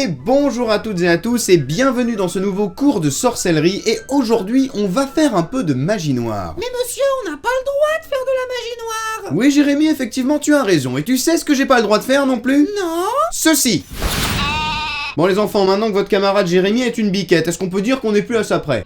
Et bonjour à toutes et à tous et bienvenue dans ce nouveau cours de sorcellerie et aujourd'hui on va faire un peu de magie noire. Mais monsieur, on n'a pas le droit de faire de la magie noire. Oui Jérémy, effectivement tu as raison et tu sais ce que j'ai pas le droit de faire non plus? Non. Ceci. Bon les enfants, maintenant que votre camarade Jérémy est une biquette, est-ce qu'on peut dire qu'on n'est plus à ça près?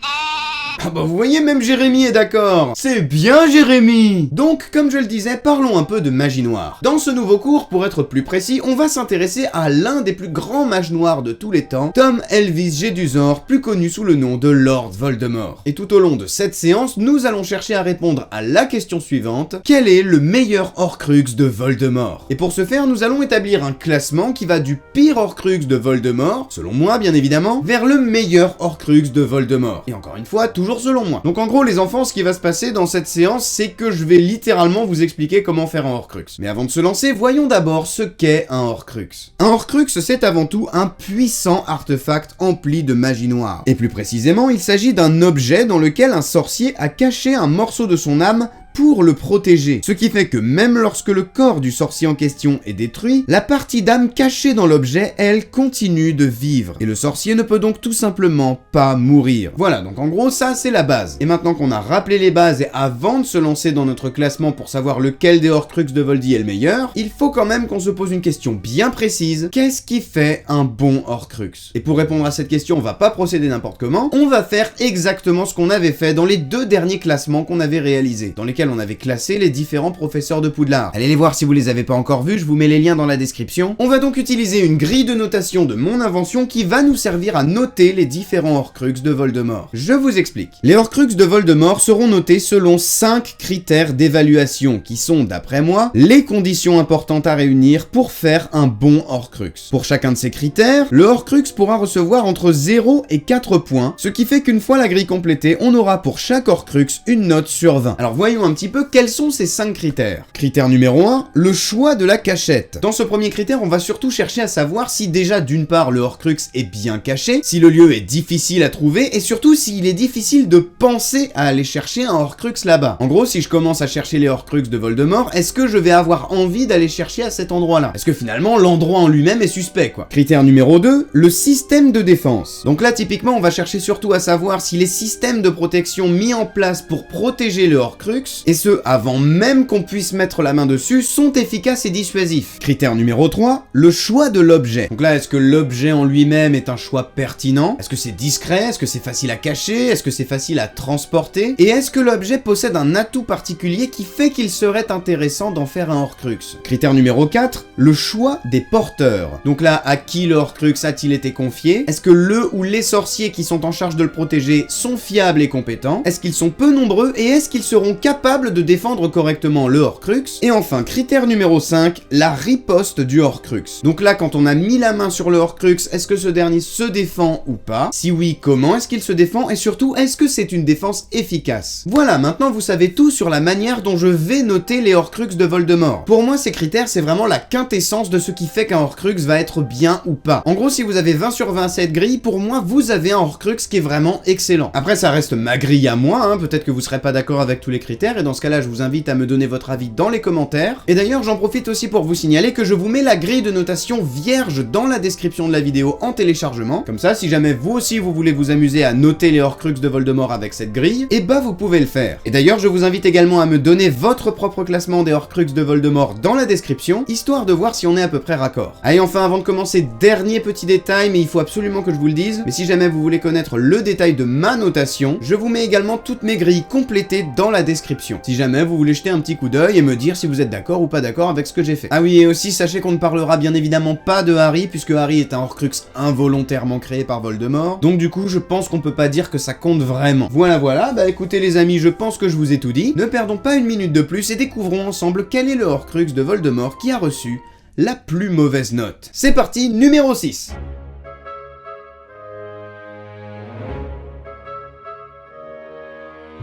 Ah bah vous voyez, même Jérémy est d'accord. C'est bien Jérémy. Donc, comme je le disais, parlons un peu de magie noire. Dans ce nouveau cours, pour être plus précis, on va s'intéresser à l'un des plus grands mages noirs de tous les temps, Tom Elvis Jedusor, plus connu sous le nom de Lord Voldemort. Et tout au long de cette séance, nous allons chercher à répondre à la question suivante: quel est le meilleur Horcrux de Voldemort? Et pour ce faire, nous allons établir un classement qui va du pire Horcrux de Voldemort, selon moi bien évidemment, vers le meilleur Horcrux de Voldemort. Et encore une fois, toujours selon moi. Donc en gros les enfants, ce qui va se passer dans cette séance, c'est que je vais littéralement vous expliquer comment faire un Horcrux. Mais avant de se lancer, voyons d'abord ce qu'est un Horcrux. Un Horcrux, c'est avant tout un puissant artefact empli de magie noire. Et plus précisément, il s'agit d'un objet dans lequel un sorcier a caché un morceau de son âme pour le protéger. Ce qui fait que même lorsque le corps du sorcier en question est détruit, la partie d'âme cachée dans l'objet, elle, continue de vivre. Et le sorcier ne peut donc tout simplement pas mourir. Voilà, donc en gros, ça c'est la base. Et maintenant qu'on a rappelé les bases et avant de se lancer dans notre classement pour savoir lequel des Horcrux de Voldy est le meilleur, il faut quand même qu'on se pose une question bien précise: qu'est-ce qui fait un bon Horcrux? Et pour répondre à cette question, on va pas procéder n'importe comment, on va faire exactement ce qu'on avait fait dans les deux derniers classements qu'on avait réalisés, dans lesquels on avait classé les différents professeurs de Poudlard. Allez les voir si vous les avez pas encore vus, je vous mets les liens dans la description. On va donc utiliser une grille de notation de mon invention qui va nous servir à noter les différents Horcrux de Voldemort. Je vous explique. Les Horcrux de Voldemort seront notés selon 5 critères d'évaluation qui sont, d'après moi, les conditions importantes à réunir pour faire un bon Horcrux. Pour chacun de ces critères, le Horcrux pourra recevoir entre 0 et 4 points, ce qui fait qu'une fois la grille complétée, on aura pour chaque Horcrux une note sur 20. Alors voyons un petit peu quels sont ces 5 critères. Critère numéro 1, le choix de la cachette. Dans ce premier critère, on va surtout chercher à savoir si déjà d'une part le Horcrux est bien caché, si le lieu est difficile à trouver et surtout s'il est difficile de penser à aller chercher un Horcrux là-bas. En gros, si je commence à chercher les Horcrux de Voldemort, est-ce que je vais avoir envie d'aller chercher à cet endroit-là? Est-ce que finalement l'endroit en lui-même est suspect quoi? Critère numéro 2, le système de défense. Donc là typiquement on va chercher surtout à savoir si les systèmes de protection mis en place pour protéger le Horcrux, et ce avant même qu'on puisse mettre la main dessus, sont efficaces et dissuasifs. Critère numéro 3, le choix de l'objet. Donc là, est-ce que l'objet en lui-même est un choix pertinent? Est-ce que c'est discret? Est-ce que c'est facile à cacher? Est-ce que c'est facile à transporter? Et est-ce que l'objet possède un atout particulier qui fait qu'il serait intéressant d'en faire un Horcrux? Critère numéro 4, le choix des porteurs. Donc là, à qui le Horcrux a-t-il été confié? Est-ce que le ou les sorciers qui sont en charge de le protéger sont fiables et compétents? Est-ce qu'ils sont peu nombreux? Et est-ce qu'ils seront capables de défendre correctement le Horcrux? Et enfin, critère numéro 5, la riposte du Horcrux. Donc là, quand on a mis la main sur le Horcrux, est-ce que ce dernier se défend ou pas? Si oui, comment est-ce qu'il se défend? Et surtout, est-ce que c'est une défense efficace? Voilà, maintenant vous savez tout sur la manière dont je vais noter les Horcrux de Voldemort. Pour moi, ces critères, c'est vraiment la quintessence de ce qui fait qu'un Horcrux va être bien ou pas. En gros, si vous avez 20 sur 20 à cette grille, pour moi, vous avez un Horcrux qui est vraiment excellent. Après, ça reste ma grille à moi, hein. Peut-être que vous serez pas d'accord avec tous les critères, et dans ce cas-là, je vous invite à me donner votre avis dans les commentaires. Et d'ailleurs, j'en profite aussi pour vous signaler que je vous mets la grille de notation vierge dans la description de la vidéo en téléchargement. Comme ça, si jamais vous aussi vous voulez vous amuser à noter les Horcrux de Voldemort avec cette grille, et bah vous pouvez le faire. Et d'ailleurs, je vous invite également à me donner votre propre classement des Horcrux de Voldemort dans la description, histoire de voir si on est à peu près raccord. Allez, enfin, avant de commencer, dernier petit détail, mais il faut absolument que je vous le dise, mais si jamais vous voulez connaître le détail de ma notation, je vous mets également toutes mes grilles complétées dans la description. Si jamais vous voulez jeter un petit coup d'œil et me dire si vous êtes d'accord ou pas d'accord avec ce que j'ai fait. Ah oui, et aussi sachez qu'on ne parlera bien évidemment pas de Harry, puisque Harry est un Horcrux involontairement créé par Voldemort, donc du coup je pense qu'on peut pas dire que ça compte vraiment. Voilà, bah écoutez les amis, je pense que je vous ai tout dit, ne perdons pas une minute de plus et découvrons ensemble quel est le Horcrux de Voldemort qui a reçu la plus mauvaise note. C'est parti, numéro 6.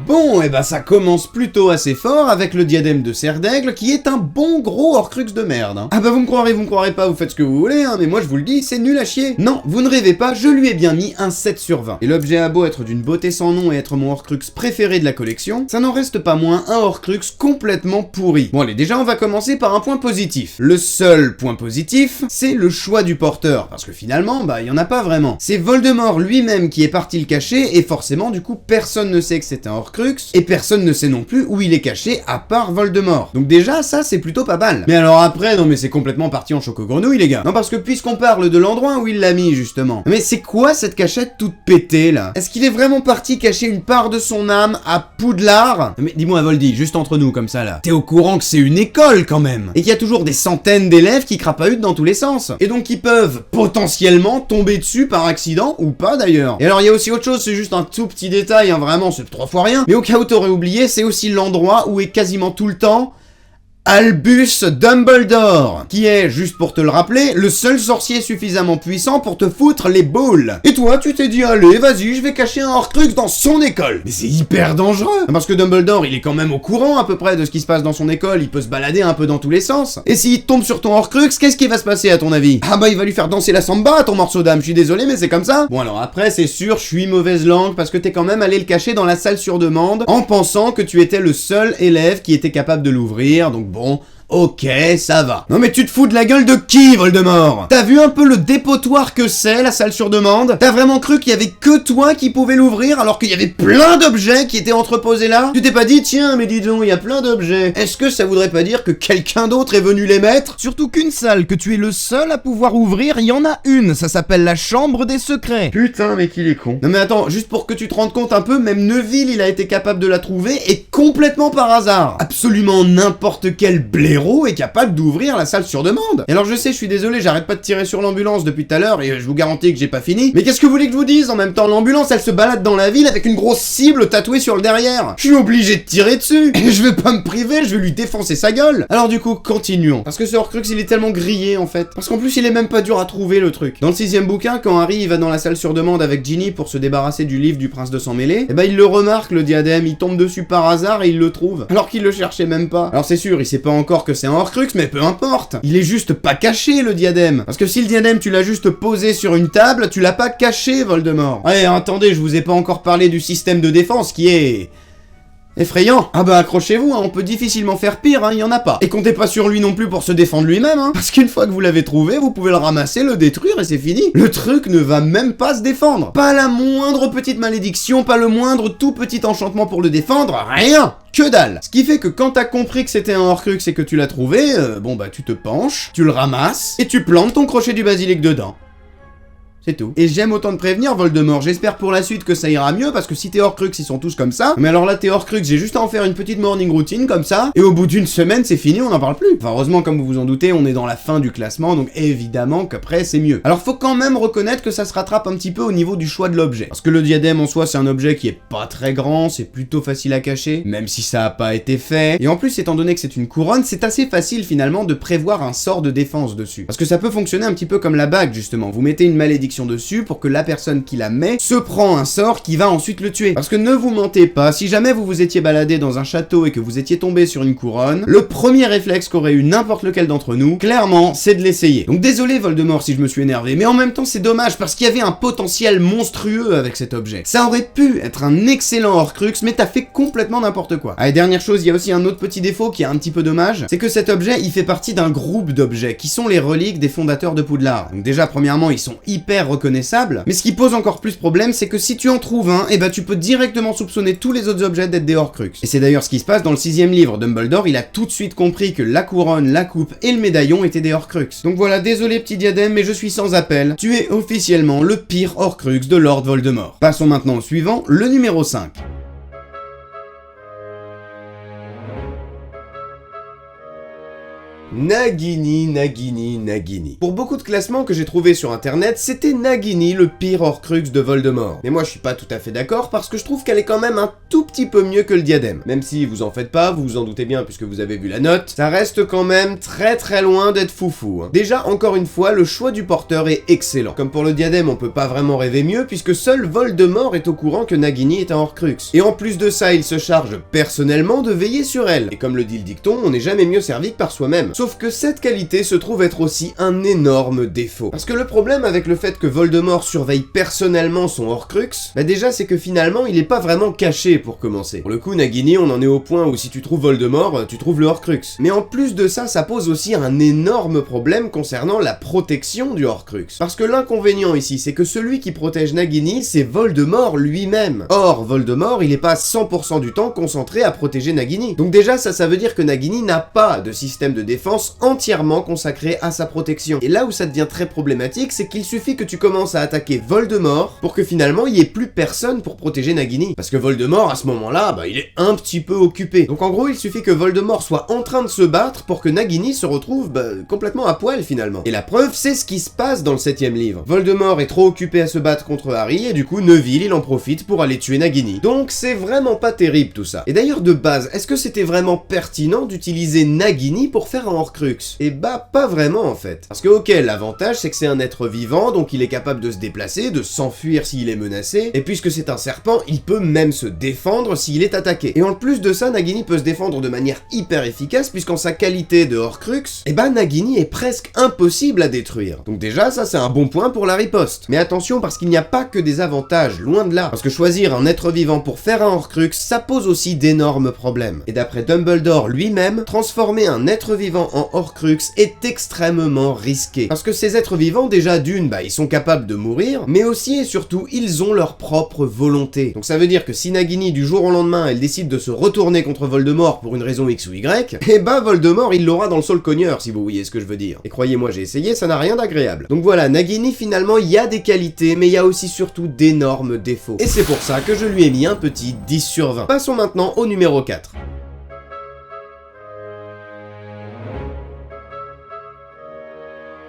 Bon, et bah ça commence plutôt assez fort avec le diadème de Serre d'Aigle qui est un bon gros Horcrux de merde. Hein. Ah bah vous me croirez pas, vous faites ce que vous voulez, hein, mais moi je vous le dis, c'est nul à chier. Non, vous ne rêvez pas, je lui ai bien mis un 7 sur 20. Et l'objet a beau être d'une beauté sans nom et être mon Horcrux préféré de la collection, ça n'en reste pas moins un Horcrux complètement pourri. Bon allez, déjà on va commencer par un point positif. Le seul point positif, c'est le choix du porteur, parce que finalement, bah il y en a pas vraiment. C'est Voldemort lui-même qui est parti le cacher, et forcément du coup personne ne sait que c'est un Horcrux, et personne ne sait non plus où il est caché à part Voldemort. Donc déjà ça c'est plutôt pas mal. Mais alors après, non mais c'est complètement parti en choco-grenouille les gars. Non parce que puisqu'on parle de l'endroit où il l'a mis justement. Mais c'est quoi cette cachette toute pétée là? Est-ce qu'il est vraiment parti cacher une part de son âme à Poudlard? Mais dis-moi Voldy, juste entre nous comme ça là. T'es au courant que c'est une école quand même? Et qu'il y a toujours des centaines d'élèves qui crapahutent dans tous les sens. Et donc ils peuvent potentiellement tomber dessus par accident ou pas d'ailleurs. Et alors il y a aussi autre chose, c'est juste un tout petit détail, hein, vraiment c'est 3 fois rien. Mais au cas où t'aurais oublié, c'est aussi l'endroit où est quasiment tout le temps Albus Dumbledore, qui est, juste pour te le rappeler, le seul sorcier suffisamment puissant pour te foutre les boules. Et toi, tu t'es dit, allez, vas-y, je vais cacher un Horcrux dans son école. Mais c'est hyper dangereux. Parce que Dumbledore, il est quand même au courant à peu près de ce qui se passe dans son école, il peut se balader un peu dans tous les sens. Et s'il tombe sur ton Horcrux, qu'est-ce qui va se passer à ton avis? Ah bah il va lui faire danser la samba à ton morceau d'âme, je suis désolé mais c'est comme ça. Bon alors après, c'est sûr, je suis mauvaise langue parce que t'es quand même allé le cacher dans la salle sur demande en pensant que tu étais le seul élève qui était capable de l'ouvrir, donc bon... Ok, ça va. Non mais tu te fous de la gueule de qui, Voldemort? T'as vu un peu le dépotoir que c'est, la salle sur demande? T'as vraiment cru qu'il y avait que toi qui pouvais l'ouvrir alors qu'il y avait plein d'objets qui étaient entreposés là? Tu t'es pas dit, tiens, mais dis donc, il y a plein d'objets. Est-ce que ça voudrait pas dire que quelqu'un d'autre est venu les mettre? Surtout qu'une salle que tu es le seul à pouvoir ouvrir, il y en a une, ça s'appelle la chambre des secrets. Putain, mais qu'il est con. Non mais attends, juste pour que tu te rendes compte un peu, même Neville, il a été capable de la trouver et complètement par hasard. Absolument n'importe quel blaireau est capable d'ouvrir la salle sur demande. Et alors je sais, je suis désolé, j'arrête pas de tirer sur l'ambulance depuis tout à l'heure et je vous garantis que j'ai pas fini. Mais qu'est-ce que vous voulez que je vous dise? En même temps, l'ambulance, elle se balade dans la ville avec une grosse cible tatouée sur le derrière. Je suis obligé de tirer dessus. Et je vais pas me priver, je vais lui défoncer sa gueule. Alors du coup, continuons. Parce que ce Horcrux, il est tellement grillé en fait. Parce qu'en plus, il est même pas dur à trouver le truc. Dans le 6e bouquin, quand Harry il va dans la salle sur demande avec Ginny pour se débarrasser du livre du prince de sang mêlé, et bah il le remarque le diadème, il tombe dessus par hasard et il le trouve. Alors qu'il le cherchait même pas. Alors c'est sûr, il sait pas encore que c'est un Horcrux, mais peu importe. Il est juste pas caché le diadème. Parce que si le diadème tu l'as juste posé sur une table, tu l'as pas caché, Voldemort. Ouais, attendez, je vous ai pas encore parlé du système de défense qui est... effrayant. Ah bah accrochez-vous, hein, on peut difficilement faire pire, hein, y en a pas. Et comptez pas sur lui non plus pour se défendre lui-même, hein. Parce qu'une fois que vous l'avez trouvé, vous pouvez le ramasser, le détruire et c'est fini. Le truc ne va même pas se défendre. Pas la moindre petite malédiction, pas le moindre tout petit enchantement pour le défendre, rien. Que dalle. Ce qui fait que quand t'as compris que c'était un Horcrux et que tu l'as trouvé, bon bah tu te penches, tu le ramasses et tu plantes ton crochet du basilic dedans. C'est tout. Et j'aime autant te prévenir, Voldemort, j'espère pour la suite que ça ira mieux, parce que si tes Horcrux, ils sont tous comme ça, mais alors là, tes Horcrux, j'ai juste à en faire une petite morning routine, comme ça, et au bout d'une semaine, c'est fini, on n'en parle plus. Enfin, heureusement, comme vous vous en doutez, on est dans la fin du classement, donc évidemment qu'après, c'est mieux. Alors, faut quand même reconnaître que ça se rattrape un petit peu au niveau du choix de l'objet. Parce que le diadème, en soi, c'est un objet qui est pas très grand, c'est plutôt facile à cacher, même si ça a pas été fait. Et en plus, étant donné que c'est une couronne, c'est assez facile, finalement, de prévoir un sort de défense dessus. Parce que ça peut fonctionner un petit peu comme la bague, justement. Vous mettez une malédiction dessus pour que la personne qui la met se prend un sort qui va ensuite le tuer. Parce que ne vous mentez pas, si jamais vous vous étiez baladé dans un château et que vous étiez tombé sur une couronne, le premier réflexe qu'aurait eu n'importe lequel d'entre nous, clairement, c'est de l'essayer. Donc désolé Voldemort si je me suis énervé, mais en même temps c'est dommage parce qu'il y avait un potentiel monstrueux avec cet objet. Ça aurait pu être un excellent Horcrux, mais t'as fait complètement n'importe quoi. Ah et dernière chose, il y a aussi un autre petit défaut qui est un petit peu dommage, c'est que cet objet, il fait partie d'un groupe d'objets qui sont les reliques des fondateurs de Poudlard. Donc déjà, premièrement, ils sont hyper reconnaissables, mais ce qui pose encore plus problème, c'est que si tu en trouves un, et bah tu peux directement soupçonner tous les autres objets d'être des Horcrux. Et c'est d'ailleurs ce qui se passe dans le 6e livre. Dumbledore, il a tout de suite compris que la couronne, la coupe et le médaillon étaient des Horcrux. Donc voilà, désolé petit diadème, mais je suis sans appel. Tu es officiellement le pire Horcrux de Lord Voldemort. Passons maintenant au suivant, le numéro 5. Nagini, Nagini, Nagini. Pour beaucoup de classements que j'ai trouvés sur internet, c'était Nagini le pire Horcrux de Voldemort. Mais moi je suis pas tout à fait d'accord parce que je trouve qu'elle est quand même un tout petit peu mieux que le diadème. Même si vous en faites pas, vous vous en doutez bien puisque vous avez vu la note, ça reste quand même très loin d'être foufou. Déjà, encore une fois, le choix du porteur est excellent. Comme pour le diadème, on peut pas vraiment rêver mieux puisque seul Voldemort est au courant que Nagini est un Horcrux. Et en plus de ça, il se charge personnellement de veiller sur elle. Et comme le dit le dicton, on n'est jamais mieux servi que par soi-même. Sauf que cette qualité se trouve être aussi un énorme défaut. Parce que le problème avec le fait que Voldemort surveille personnellement son Horcrux, bah déjà c'est que finalement il est pas vraiment caché pour commencer. Pour le coup, Nagini, on en est au point où si tu trouves Voldemort, tu trouves le Horcrux. Mais en plus de ça, ça pose aussi un énorme problème concernant la protection du Horcrux. Parce que l'inconvénient ici, c'est que celui qui protège Nagini, c'est Voldemort lui-même. Or, Voldemort, il est pas 100% du temps concentré à protéger Nagini. Donc déjà, ça veut dire que Nagini n'a pas de système de défense entièrement consacré à sa protection. Et là où ça devient très problématique, c'est qu'il suffit que tu commences à attaquer Voldemort pour que finalement il y ait plus personne pour protéger Nagini. Parce que Voldemort, à ce moment-là, bah il est un petit peu occupé. Donc en gros, il suffit que Voldemort soit en train de se battre pour que Nagini se retrouve complètement à poil finalement. Et la preuve, c'est ce qui se passe dans le 7ème livre. Voldemort est trop occupé à se battre contre Harry et du coup Neville il en profite pour aller tuer Nagini. Donc c'est vraiment pas terrible tout ça. Et d'ailleurs de base, est-ce que c'était vraiment pertinent d'utiliser Nagini pour faire un Horcrux? Et bah pas vraiment en fait. Parce que ok, l'avantage c'est que c'est un être vivant, donc il est capable de se déplacer, de s'enfuir s'il est menacé, et puisque c'est un serpent, il peut même se défendre s'il est attaqué. Et en plus de ça, Nagini peut se défendre de manière hyper efficace, puisqu'en sa qualité de Horcrux, et bah Nagini est presque impossible à détruire. Donc déjà, ça c'est un bon point pour la riposte. Mais attention, parce qu'il n'y a pas que des avantages, loin de là. Parce que choisir un être vivant pour faire un Horcrux, ça pose aussi d'énormes problèmes. Et d'après Dumbledore lui-même, transformer un être vivant en Horcrux est extrêmement risqué. Parce que ces êtres vivants, déjà d'une, bah ils sont capables de mourir, mais aussi et surtout, ils ont leur propre volonté. Donc ça veut dire que si Nagini, du jour au lendemain, elle décide de se retourner contre Voldemort pour une raison X ou Y, et bah Voldemort, il l'aura dans le sol cogneur, si vous voyez ce que je veux dire. Et croyez-moi, j'ai essayé, ça n'a rien d'agréable. Donc voilà, Nagini, finalement, il y a des qualités, mais il y a aussi surtout d'énormes défauts. Et c'est pour ça que je lui ai mis un petit 10 sur 20. Passons maintenant au numéro 4.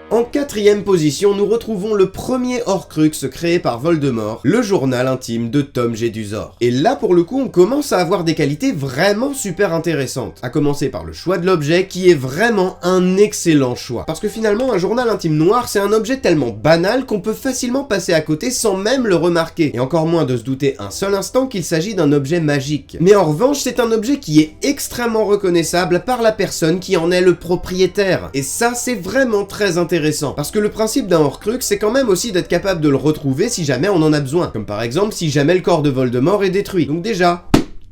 En 4ème position, nous retrouvons le premier Horcrux créé par Voldemort, le journal intime de Tom Jedusor. Et là, pour le coup, on commence à avoir des qualités vraiment super intéressantes. À commencer par le choix de l'objet, qui est vraiment un excellent choix. Parce que finalement, un journal intime noir, c'est un objet tellement banal qu'on peut facilement passer à côté sans même le remarquer. Et encore moins de se douter un seul instant qu'il s'agit d'un objet magique. Mais en revanche, c'est un objet qui est extrêmement reconnaissable par la personne qui en est le propriétaire. Et ça, c'est vraiment très intéressant. Parce que le principe d'un Horcrux, c'est quand même aussi d'être capable de le retrouver si jamais on en a besoin. Comme par exemple si jamais le corps de Voldemort est détruit. Donc déjà,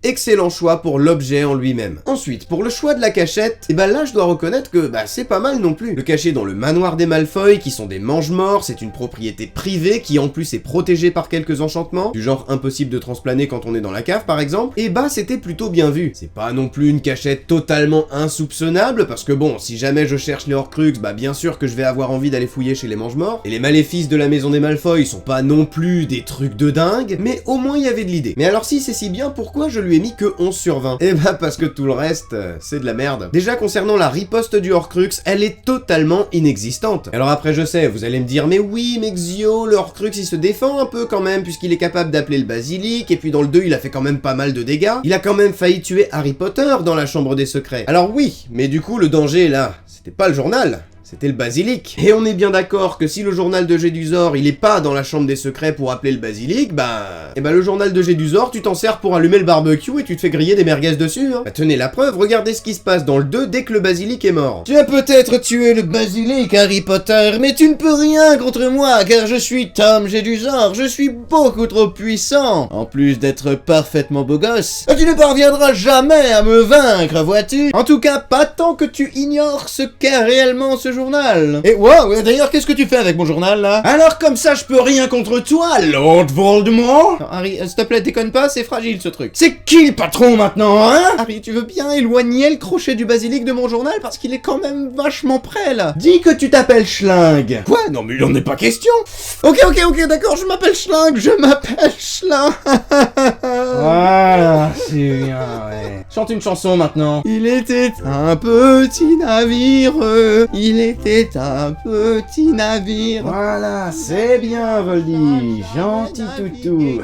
excellent choix pour l'objet en lui-même. Ensuite, pour le choix de la cachette, et bah là je dois reconnaître que c'est pas mal non plus. Le cacher dans le manoir des Malfoy, qui sont des mange-morts, c'est une propriété privée qui en plus est protégée par quelques enchantements, du genre impossible de transplaner quand on est dans la cave par exemple, et bah c'était plutôt bien vu. C'est pas non plus une cachette totalement insoupçonnable, parce que bon, si jamais je cherche les Horcrux, bah bien sûr que je vais avoir envie d'aller fouiller chez les mange-morts, et les maléfices de la maison des Malfoy sont pas non plus des trucs de dingue, mais au moins il y avait de l'idée. Mais alors si c'est si bien, pourquoi je lui ai mis que 11 sur 20? Et bah parce que tout le reste, c'est de la merde. Déjà concernant la riposte du Horcrux, elle est totalement inexistante. Alors après je sais, vous allez me dire, mais oui, mais Xio, le Horcrux il se défend un peu quand même, puisqu'il est capable d'appeler le basilic, et puis dans le 2 il a fait quand même pas mal de dégâts. Il a quand même failli tuer Harry Potter dans la chambre des secrets. Alors oui, mais du coup le danger là, c'était pas le journal. C'était le basilic. Et on est bien d'accord que si le journal de Jedusor, il est pas dans la chambre des secrets pour appeler le basilic, le journal de Jedusor, tu t'en sers pour allumer le barbecue et tu te fais griller des merguez dessus, hein. Bah tenez la preuve, regardez ce qui se passe dans le 2 dès que le basilic est mort. Tu as peut-être tué le basilic, Harry Potter, mais tu ne peux rien contre moi, car je suis Tom Jedusor, je suis beaucoup trop puissant. En plus d'être parfaitement beau gosse, tu ne parviendras jamais à me vaincre, vois-tu. En tout cas, pas tant que tu ignores ce qu'est réellement ce journal. Et wow, d'ailleurs, qu'est-ce que tu fais avec mon journal, là? Alors, comme ça, je peux rien contre toi, Lord Voldemort? Non, Harry, s'il te plaît, déconne pas, c'est fragile, ce truc. C'est qui le patron, maintenant, hein? Harry, tu veux bien éloigner le crochet du basilic de mon journal, parce qu'il est quand même vachement près, là. Dis que tu t'appelles Schling. Quoi? Non, mais il en est pas question. Ok, d'accord, je m'appelle Schling, Voilà, c'est bien, ouais. chante une chanson maintenant. Il était un petit navire, il était un petit navire. Voilà, c'est bien Voldy, gentil toutou.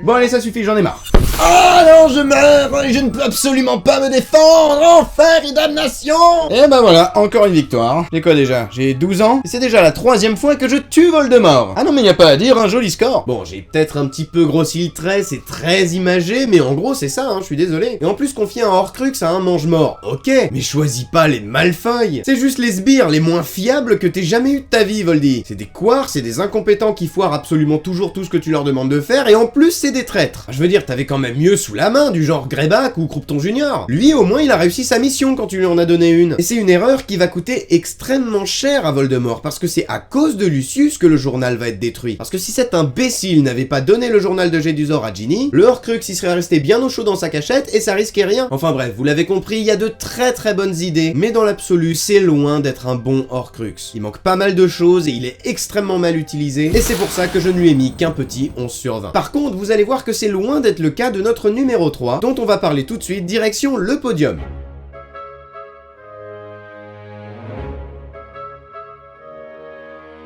Bon allez, ça suffit, j'en ai marre. Ah non, je meurs et je ne peux absolument pas me défendre. Enfer et damnation. Et bah voilà, encore une victoire. J'ai quoi déjà? J'ai 12 ans, et c'est déjà la 3e fois que je tue Voldemort. Ah non mais y a pas à dire, un joli score. Bon, j'ai peut-être un petit peu grossi le trait, c'est très imagé, mais en gros c'est ça, hein, je suis désolé. Et en plus confier un Horcrux à un mange-mort, ok, mais choisis pas les Malfoy. C'est juste les sbires les moins fiables que t'aies jamais eu de ta vie, Voldy. C'est des couards, c'est des incompétents qui foirent absolument toujours tout ce que tu leur demandes de faire, et en plus c'est des traîtres. Je veux dire, t'avais quand même mieux sous la main, du genre Greyback ou Croupton Junior. Lui, au moins, il a réussi sa mission quand tu lui en as donné une. Et c'est une erreur qui va coûter extrêmement cher à Voldemort, parce que c'est à cause de Lucius que le journal va être détruit. Parce que si cet imbécile n'avait pas donné le journal de Jedusor à Ginny, le Horcrux il serait resté bien au chaud dans sa cachette et ça risquait rien. Enfin bref, vous l'avez compris, il y a de très très bonnes idées, mais dans l'absolu, c'est loin d'être un bon Horcrux. Il manque pas mal de choses et il est extrêmement mal utilisé, et c'est pour ça que je ne lui ai mis qu'un petit 11 sur 20. Par contre, vous allez voir que c'est loin d'être le cas de notre numéro 3, dont on va parler tout de suite, direction le podium.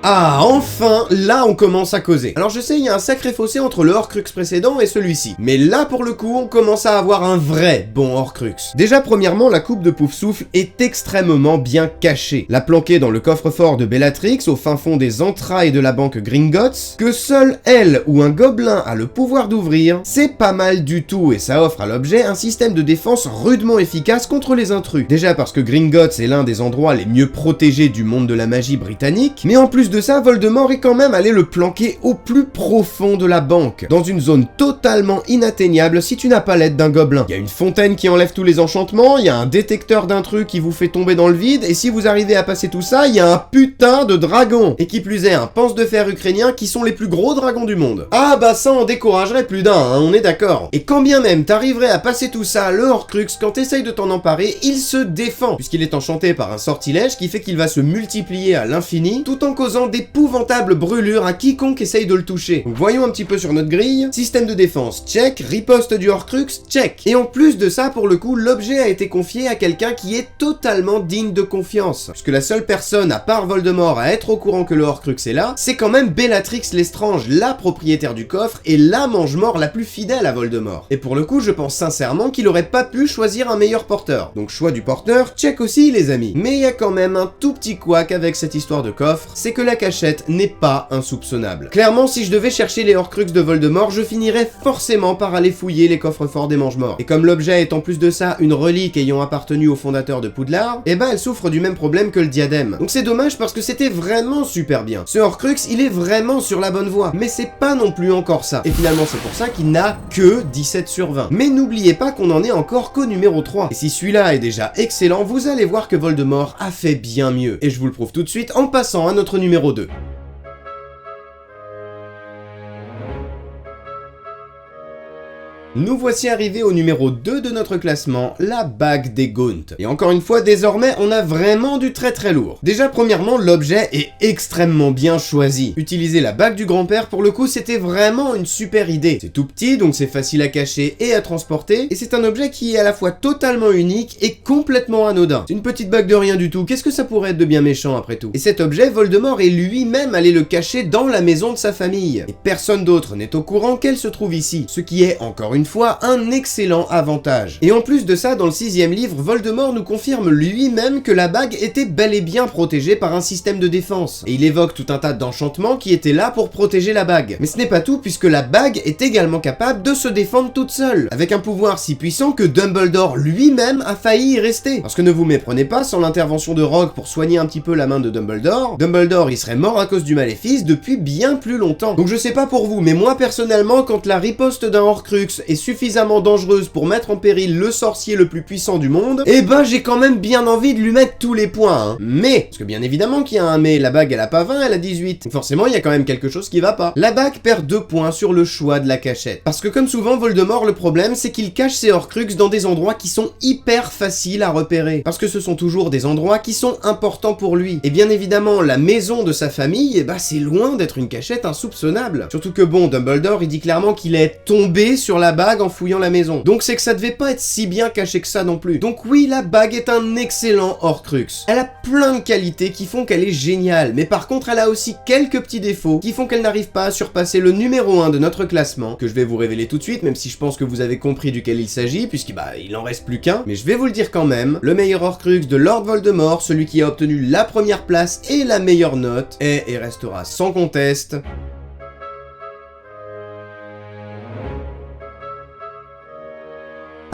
Ah, enfin, là on commence à causer. Alors je sais, il y a un sacré fossé entre le Horcrux précédent et celui-ci. Mais là, pour le coup, on commence à avoir un vrai bon Horcrux. Déjà, premièrement, la coupe de Poufsouffle est extrêmement bien cachée. La planquer dans le coffre-fort de Bellatrix, au fin fond des entrailles de la banque Gringotts, que seule elle ou un gobelin a le pouvoir d'ouvrir, c'est pas mal du tout, et ça offre à l'objet un système de défense rudement efficace contre les intrus. Déjà parce que Gringotts est l'un des endroits les mieux protégés du monde de la magie britannique, mais en plus de ça, Voldemort est quand même allé le planquer au plus profond de la banque, dans une zone totalement inatteignable si tu n'as pas l'aide d'un gobelin. Il y a une fontaine qui enlève tous les enchantements, il y a un détecteur d'intrus qui vous fait tomber dans le vide, et si vous arrivez à passer tout ça, il y a un putain de dragon. Et qui plus est, un pense de fer ukrainien qui sont les plus gros dragons du monde. Ah bah ça en découragerait plus d'un, hein, on est d'accord. Et quand bien même t'arriverais à passer tout ça, le Horcrux, quand t'essayes de t'en emparer, il se défend, puisqu'il est enchanté par un sortilège qui fait qu'il va se multiplier à l'infini, tout en causant d'épouvantables brûlures à quiconque essaye de le toucher. Donc voyons un petit peu sur notre grille. Système de défense, check. Riposte du Horcrux, check. Et en plus de ça, pour le coup, l'objet a été confié à quelqu'un qui est totalement digne de confiance. Puisque la seule personne, à part Voldemort, à être au courant que le Horcrux est là, c'est quand même Bellatrix Lestrange, la propriétaire du coffre et la mange-mort la plus fidèle à Voldemort. Et pour le coup, je pense sincèrement qu'il aurait pas pu choisir un meilleur porteur. Donc choix du porteur, check aussi les amis. Mais il y a quand même un tout petit couac avec cette histoire de coffre, c'est que la cachette n'est pas insoupçonnable. Clairement, si je devais chercher les Horcrux de Voldemort, je finirais forcément par aller fouiller les coffres forts des Mange-Morts. Et comme l'objet est en plus de ça une relique ayant appartenu au fondateur de Poudlard, eh ben elle souffre du même problème que le diadème. Donc c'est dommage parce que c'était vraiment super bien. Ce Horcrux, il est vraiment sur la bonne voie, mais c'est pas non plus encore ça. Et finalement, c'est pour ça qu'il n'a que 17 sur 20. Mais n'oubliez pas qu'on en est encore qu'au numéro 3. Et si celui-là est déjà excellent, vous allez voir que Voldemort a fait bien mieux. Et je vous le prouve tout de suite en passant à notre numéro 2. Nous voici arrivés au numéro 2 de notre classement, la bague des Gaunt. Et encore une fois, désormais, on a vraiment du très très lourd. Déjà, premièrement, l'objet est extrêmement bien choisi. Utiliser la bague du grand-père, pour le coup, c'était vraiment une super idée. C'est tout petit, donc c'est facile à cacher et à transporter, et c'est un objet qui est à la fois totalement unique et complètement anodin. C'est une petite bague de rien du tout, qu'est-ce que ça pourrait être de bien méchant après tout? Et cet objet, Voldemort est lui-même allé le cacher dans la maison de sa famille. Et personne d'autre n'est au courant qu'elle se trouve ici, ce qui est, encore une fois, un excellent avantage. Et en plus de ça, dans le 6e livre, Voldemort nous confirme lui-même que la bague était bel et bien protégée par un système de défense. Et il évoque tout un tas d'enchantements qui étaient là pour protéger la bague. Mais ce n'est pas tout, puisque la bague est également capable de se défendre toute seule, avec un pouvoir si puissant que Dumbledore lui-même a failli y rester. Parce que ne vous méprenez pas, sans l'intervention de Rogue pour soigner un petit peu la main de Dumbledore, Dumbledore il serait mort à cause du maléfice depuis bien plus longtemps. Donc je sais pas pour vous, mais moi personnellement, quand la riposte d'un Horcrux est suffisamment dangereuse pour mettre en péril le sorcier le plus puissant du monde, eh ben j'ai quand même bien envie de lui mettre tous les points, hein. Mais, parce que bien évidemment qu'il y a un mais, la bague elle a pas 20, elle a 18. Donc forcément il y a quand même quelque chose qui va pas. La bague perd 2 points sur le choix de la cachette. Parce que comme souvent Voldemort, le problème c'est qu'il cache ses Horcrux dans des endroits qui sont hyper faciles à repérer. Parce que ce sont toujours des endroits qui sont importants pour lui. Et bien évidemment la maison de sa famille, eh ben c'est loin d'être une cachette insoupçonnable. Surtout que bon, Dumbledore il dit clairement qu'il est tombé sur la bague bague en fouillant la maison. Donc c'est que ça devait pas être si bien caché que ça non plus. Donc oui, la bague est un excellent Horcrux. Elle a plein de qualités qui font qu'elle est géniale, mais par contre elle a aussi quelques petits défauts qui font qu'elle n'arrive pas à surpasser le numéro 1 de notre classement, que je vais vous révéler tout de suite, même si je pense que vous avez compris duquel il s'agit, puisqu'il en reste plus qu'un, mais je vais vous le dire quand même. Le meilleur Horcrux de Lord Voldemort, celui qui a obtenu la première place et la meilleure note, est et restera sans conteste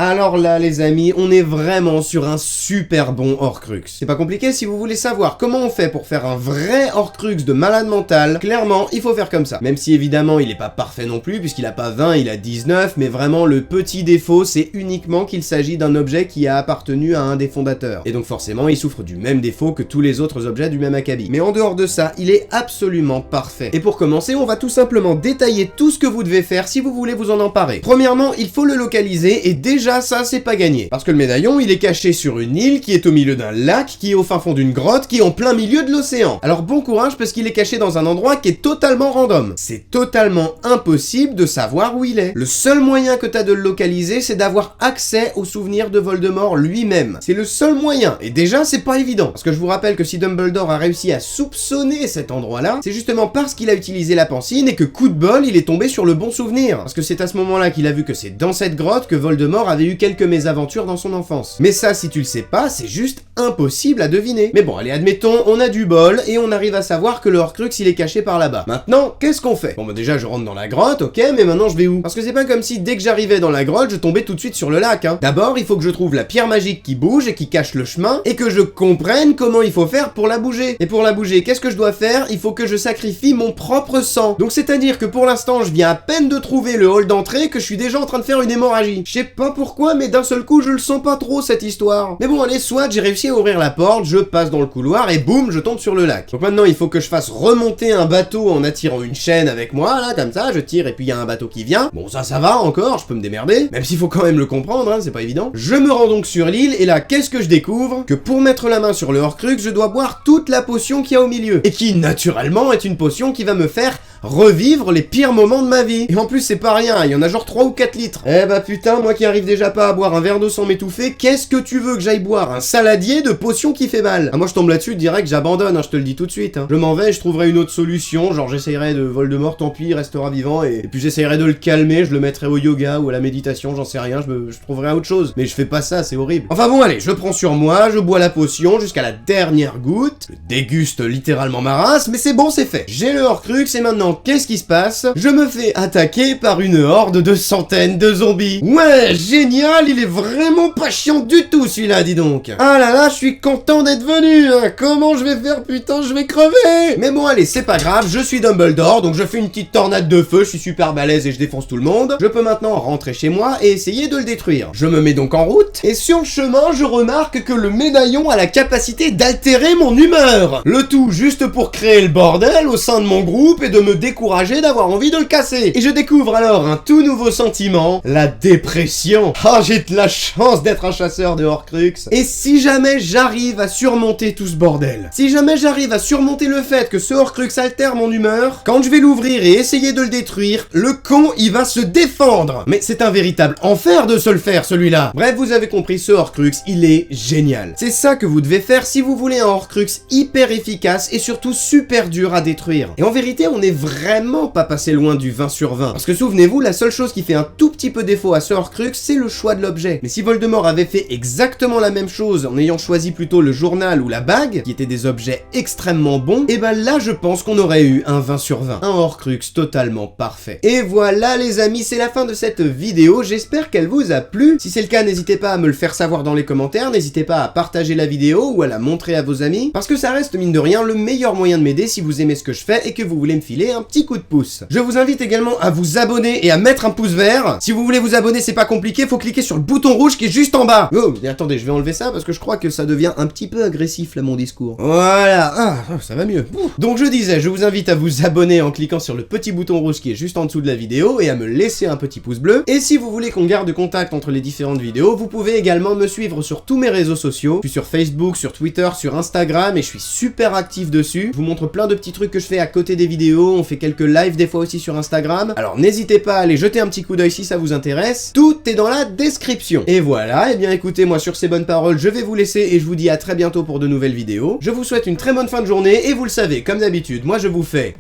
Alors là, les amis, on est vraiment sur un super bon Horcrux. C'est pas compliqué, si vous voulez savoir comment on fait pour faire un vrai Horcrux de malade mental, clairement, il faut faire comme ça. Même si évidemment, il est pas parfait non plus, puisqu'il a pas 20, il a 19, mais vraiment, le petit défaut, c'est uniquement qu'il s'agit d'un objet qui a appartenu à un des fondateurs. Et donc forcément, il souffre du même défaut que tous les autres objets du même acabit. Mais en dehors de ça, il est absolument parfait. Et pour commencer, on va tout simplement détailler tout ce que vous devez faire si vous voulez vous en emparer. Premièrement, il faut le localiser, et déjà, ça c'est pas gagné. Parce que le médaillon, il est caché sur une île qui est au milieu d'un lac, qui est au fin fond d'une grotte, qui est en plein milieu de l'océan. Alors bon courage parce qu'il est caché dans un endroit qui est totalement random. C'est totalement impossible de savoir où il est. Le seul moyen que t'as de le localiser, c'est d'avoir accès aux souvenirs de Voldemort lui-même. C'est le seul moyen. Et déjà, c'est pas évident. Parce que je vous rappelle que si Dumbledore a réussi à soupçonner cet endroit-là, c'est justement parce qu'il a utilisé la pancine et que coup de bol, il est tombé sur le bon souvenir. Parce que c'est à ce moment-là qu'il a vu que c'est dans cette grotte que Voldemort avait eu quelques mésaventures dans son enfance. Mais ça, si tu le sais pas, c'est juste impossible à deviner. Mais bon, allez, admettons, on a du bol, et on arrive à savoir que le Horcrux, il est caché par là-bas. Maintenant, qu'est-ce qu'on fait? Bon, bah déjà, je rentre dans la grotte, ok, mais maintenant, je vais où? Parce que c'est pas comme si, dès que j'arrivais dans la grotte, je tombais tout de suite sur le lac, hein. D'abord, il faut que je trouve la pierre magique qui bouge et qui cache le chemin, et que je comprenne comment il faut faire pour la bouger. Et pour la bouger, qu'est-ce que je dois faire? Il faut que je sacrifie mon propre sang. Donc, c'est-à-dire que pour l'instant, je viens à peine de trouver le hall d'entrée que je suis déjà en train de faire une hémorragie. Je sais pas pourquoi, mais d'un seul coup, je le sens pas trop, cette histoire. Mais bon, allez, soit j'ai réussi à ouvrir la porte, je passe dans le couloir, et boum, je tombe sur le lac. Donc maintenant, il faut que je fasse remonter un bateau en attirant une chaîne avec moi, là, comme ça, je tire, et puis il y a un bateau qui vient. Bon, ça va encore, je peux me démerder, même s'il faut quand même le comprendre, hein, c'est pas évident. Je me rends donc sur l'île, et là, qu'est-ce que je découvre? Que pour mettre la main sur le Horcrux, je dois boire toute la potion qu'il y a au milieu. Et qui, naturellement, est une potion qui va me faire revivre les pires moments de ma vie. Et en plus, c'est pas rien, il y en a genre 3 ou 4 litres. Eh bah putain, moi qui arrive déjà pas à boire un verre d'eau sans m'étouffer, qu'est-ce que tu veux que j'aille boire? Un saladier de potions qui fait mal? Ah, moi je tombe là-dessus direct, j'abandonne, hein, je te le dis tout de suite. Hein. Je m'en vais, je trouverai une autre solution, genre j'essayerai de Voldemort, tant pis, il restera vivant, et puis j'essayerai de le calmer, je le mettrai au yoga ou à la méditation, j'en sais rien, je trouverai autre chose. Mais je fais pas ça, c'est horrible. Enfin bon, allez, je prends sur moi, je bois la potion jusqu'à la dernière goutte, je déguste littéralement ma race, mais c'est bon, c'est fait. J'ai le Horcrux, et maintenant, qu'est-ce qui se passe? Je me fais attaquer par une horde de centaines de zombies. Ouais, génial, il est vraiment pas chiant du tout celui-là, dis donc. Ah là là, je suis content d'être venu, hein. Comment je vais faire, putain, je vais crever. Mais bon, allez, c'est pas grave, je suis Dumbledore, donc je fais une petite tornade de feu, je suis super balèze et je défonce tout le monde. Je peux maintenant rentrer chez moi et essayer de le détruire. Je me mets donc en route, et sur le chemin, je remarque que le médaillon a la capacité d'altérer mon humeur. Le tout juste pour créer le bordel au sein de mon groupe et de me décourager d'avoir envie de le casser. Et je découvre alors un tout nouveau sentiment, la dépression. Ah, j'ai de la chance d'être un chasseur de Horcrux. Et si jamais j'arrive à surmonter tout ce bordel, si jamais j'arrive à surmonter le fait que ce Horcrux altère mon humeur, quand je vais l'ouvrir et essayer de le détruire, le con, il va se défendre. Mais c'est un véritable enfer de se le faire, celui-là. Bref, vous avez compris, ce Horcrux, il est génial. C'est ça que vous devez faire si vous voulez un Horcrux hyper efficace et surtout super dur à détruire. Et en vérité, on est vraiment pas passé loin du 20 sur 20. Parce que souvenez-vous, la seule chose qui fait un tout petit peu défaut à ce Horcrux, c'est le choix de l'objet. Mais si Voldemort avait fait exactement la même chose en ayant choisi plutôt le journal ou la bague, qui étaient des objets extrêmement bons, et ben là je pense qu'on aurait eu un 20 sur 20. Un Horcrux totalement parfait. Et voilà les amis, c'est la fin de cette vidéo, j'espère qu'elle vous a plu. Si c'est le cas, n'hésitez pas à me le faire savoir dans les commentaires, n'hésitez pas à partager la vidéo ou à la montrer à vos amis, parce que ça reste mine de rien le meilleur moyen de m'aider si vous aimez ce que je fais et que vous voulez me filer un petit coup de pouce. Je vous invite également à vous abonner et à mettre un pouce vert. Si vous voulez vous abonner, c'est pas compliqué, faut cliquer sur le bouton rouge qui est juste en bas. Oh, et attendez, je vais enlever ça parce que je crois que ça devient un petit peu agressif là mon discours. Voilà, ah, ça va mieux. Donc je disais, je vous invite à vous abonner en cliquant sur le petit bouton rouge qui est juste en dessous de la vidéo et à me laisser un petit pouce bleu. Et si vous voulez qu'on garde contact entre les différentes vidéos, vous pouvez également me suivre sur tous mes réseaux sociaux. Je suis sur Facebook, sur Twitter, sur Instagram et je suis super actif dessus. Je vous montre plein de petits trucs que je fais à côté des vidéos, fait quelques lives des fois aussi sur Instagram. Alors n'hésitez pas à aller jeter un petit coup d'œil si ça vous intéresse. Tout est dans la description. Et voilà, et bien écoutez, moi sur ces bonnes paroles, je vais vous laisser et je vous dis à très bientôt pour de nouvelles vidéos. Je vous souhaite une très bonne fin de journée et vous le savez, comme d'habitude, moi je vous fais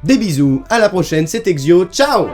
des bisous, à la prochaine, c'était Xio, ciao!